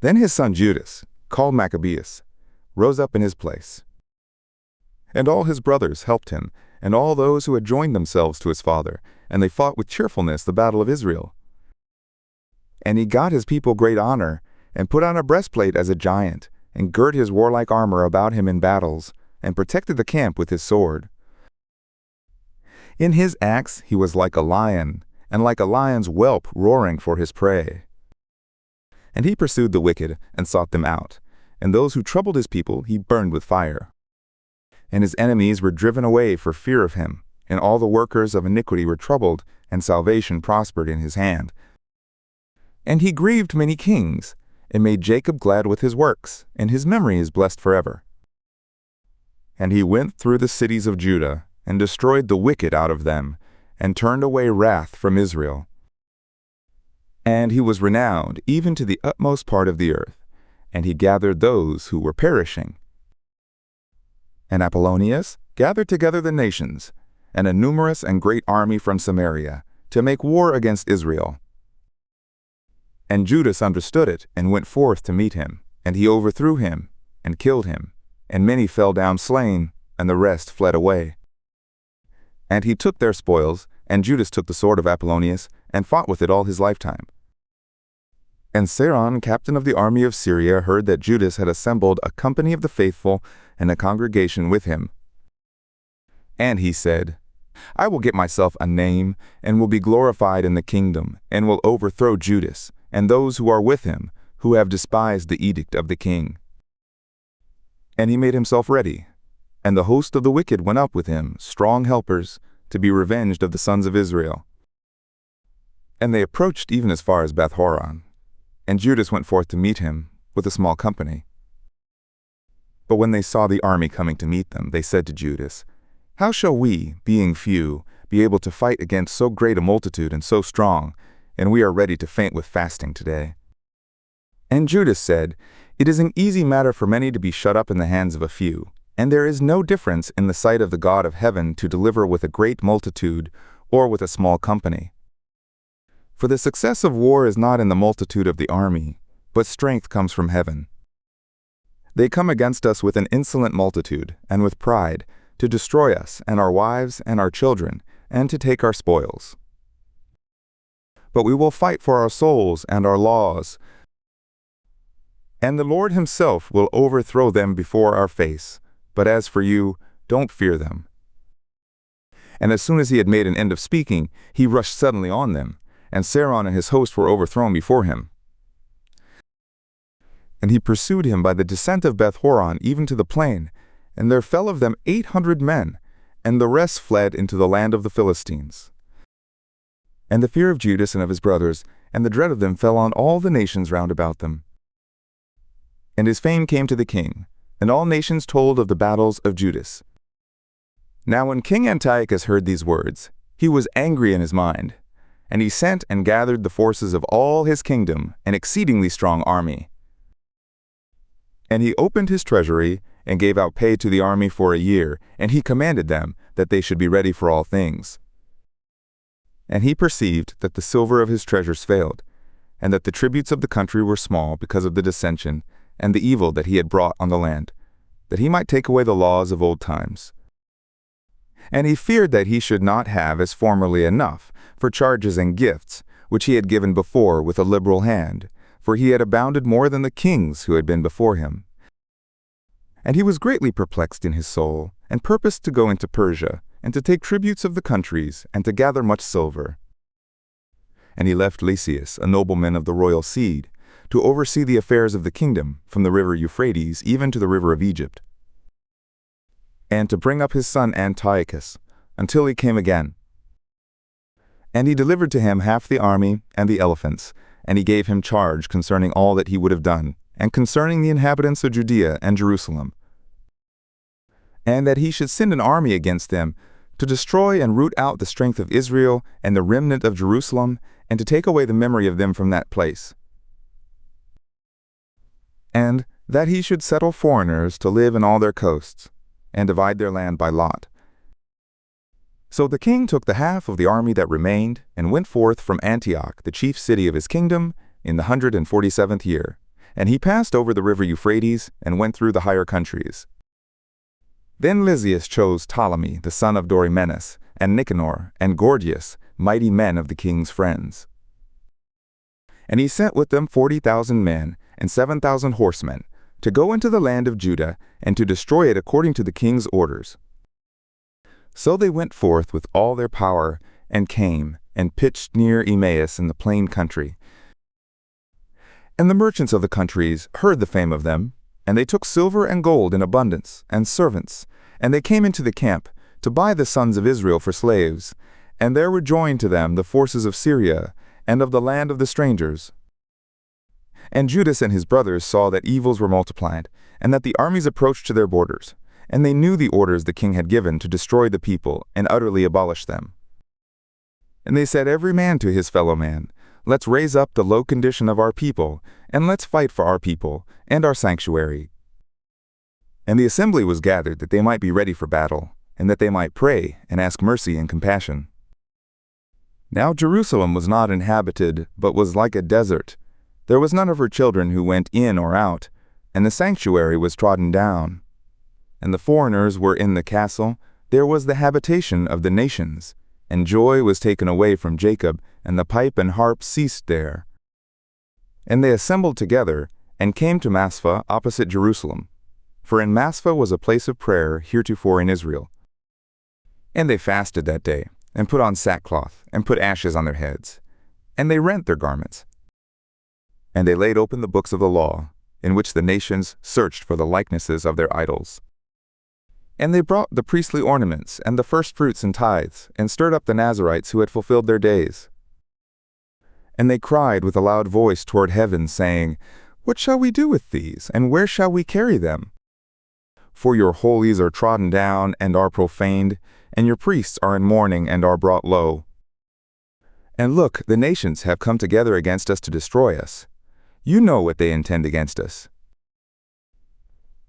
Then his son Judas, called Maccabeus, rose up in his place. And all his brothers helped him, and all those who had joined themselves to his father, and they fought with cheerfulness the battle of Israel. And he got his people great honor, and put on a breastplate as a giant, and girt his warlike armor about him in battles, and protected the camp with his sword. In his acts he was like a lion, and like a lion's whelp roaring for his prey. And he pursued the wicked, and sought them out, and those who troubled his people he burned with fire. And his enemies were driven away for fear of him, and all the workers of iniquity were troubled, and salvation prospered in his hand. And he grieved many kings, and made Jacob glad with his works, and his memory is blessed forever. And he went through the cities of Judah, and destroyed the wicked out of them, and turned away wrath from Israel. And he was renowned even to the utmost part of the earth, and he gathered those who were perishing. And Apollonius gathered together the nations, and a numerous and great army from Samaria, to make war against Israel. And Judas understood it, and went forth to meet him, and he overthrew him, and killed him, and many fell down slain, and the rest fled away. And he took their spoils, and Judas took the sword of Apollonius, and fought with it all his lifetime. And Saron, captain of the army of Syria, heard that Judas had assembled a company of the faithful and a congregation with him. And he said, I will get myself a name, and will be glorified in the kingdom, and will overthrow Judas, and those who are with him, who have despised the edict of the king. And he made himself ready, and the host of the wicked went up with him, strong helpers, to be revenged of the sons of Israel. And they approached even as far as Beth-horon. And Judas went forth to meet him with a small company. But when they saw the army coming to meet them, they said to Judas, How shall we, being few, be able to fight against so great a multitude and so strong, and we are ready to faint with fasting today? And Judas said, It is an easy matter for many to be shut up in the hands of a few, and there is no difference in the sight of the God of heaven to deliver with a great multitude or with a small company. For the success of war is not in the multitude of the army, but strength comes from heaven. They come against us with an insolent multitude, and with pride, to destroy us, and our wives, and our children, and to take our spoils. But we will fight for our souls and our laws, and the Lord himself will overthrow them before our face. But as for you, don't fear them. And as soon as he had made an end of speaking, he rushed suddenly on them, and Saron and his host were overthrown before him. And he pursued him by the descent of Beth-horon even to the plain, and there fell of them 800 men, and the rest fled into the land of the Philistines. And the fear of Judas and of his brothers, and the dread of them fell on all the nations round about them. And his fame came to the king, and all nations told of the battles of Judas. Now when King Antiochus heard these words, he was angry in his mind, and he sent and gathered the forces of all his kingdom, an exceedingly strong army. And he opened his treasury, and gave out pay to the army for a year, and he commanded them that they should be ready for all things. And he perceived that the silver of his treasures failed, and that the tributes of the country were small because of the dissension, and the evil that he had brought on the land, that he might take away the laws of old times. And he feared that he should not have as formerly enough for charges and gifts, which he had given before with a liberal hand, for he had abounded more than the kings who had been before him. And he was greatly perplexed in his soul, and purposed to go into Persia, and to take tributes of the countries, and to gather much silver. And he left Lysias, a nobleman of the royal seed, to oversee the affairs of the kingdom, from the river Euphrates even to the river of Egypt, and to bring up his son Antiochus, until he came again. And he delivered to him half the army and the elephants, and he gave him charge concerning all that he would have done, and concerning the inhabitants of Judea and Jerusalem, and that he should send an army against them, to destroy and root out the strength of Israel and the remnant of Jerusalem, and to take away the memory of them from that place. And that he should settle foreigners to live in all their coasts, and divide their land by lot. So the king took the half of the army that remained, and went forth from Antioch, the chief city of his kingdom, in the 147th year, and he passed over the river Euphrates and went through the higher countries. Then Lysias chose Ptolemy, the son of Dorymenes, and Nicanor, and Gorgias, mighty men of the king's friends. And he sent with them 40,000 men and 7,000 horsemen, to go into the land of Judah, and to destroy it according to the king's orders. So they went forth with all their power, and came, and pitched near Emmaus in the plain country. And the merchants of the countries heard the fame of them, and they took silver and gold in abundance, and servants, and they came into the camp, to buy the sons of Israel for slaves, and there were joined to them the forces of Syria, and of the land of the strangers. And Judas and his brothers saw that evils were multiplied, and that the armies approached to their borders, and they knew the orders the king had given to destroy the people and utterly abolish them. And they said every man to his fellow man, "Let's raise up the low condition of our people, and let's fight for our people and our sanctuary." And the assembly was gathered that they might be ready for battle, and that they might pray and ask mercy and compassion. Now Jerusalem was not inhabited, but was like a desert. There was none of her children who went in or out, and the sanctuary was trodden down. And the foreigners were in the castle, there was the habitation of the nations, and joy was taken away from Jacob, and the pipe and harp ceased there. And they assembled together, and came to Maspha opposite Jerusalem, for in Maspha was a place of prayer heretofore in Israel. And they fasted that day, and put on sackcloth, and put ashes on their heads, and they rent their garments. And they laid open the books of the law, in which the nations searched for the likenesses of their idols. And they brought the priestly ornaments, and the firstfruits and tithes, and stirred up the Nazarites who had fulfilled their days. And they cried with a loud voice toward heaven, saying, "What shall we do with these, and where shall we carry them? For your holies are trodden down, and are profaned, and your priests are in mourning, and are brought low. And look, the nations have come together against us to destroy us. You know what they intend against us.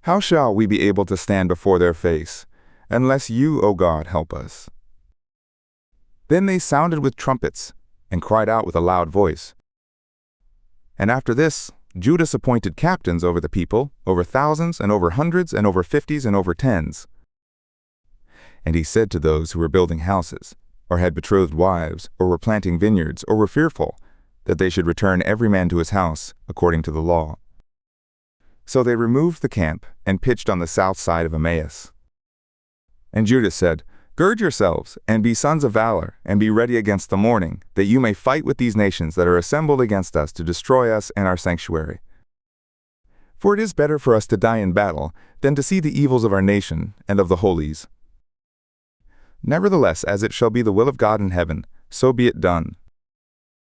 How shall we be able to stand before their face, unless you, O God, help us?" Then they sounded with trumpets, and cried out with a loud voice. And after this, Judas appointed captains over the people, over thousands, and over hundreds, and over fifties, and over tens. And he said to those who were building houses, or had betrothed wives, or were planting vineyards, or were fearful, that they should return every man to his house, according to the law. So they removed the camp, and pitched on the south side of Emmaus. And Judas said, "Gird yourselves, and be sons of valor, and be ready against the morning, that you may fight with these nations that are assembled against us to destroy us and our sanctuary. For it is better for us to die in battle, than to see the evils of our nation and of the holies. Nevertheless, as it shall be the will of God in heaven, so be it done."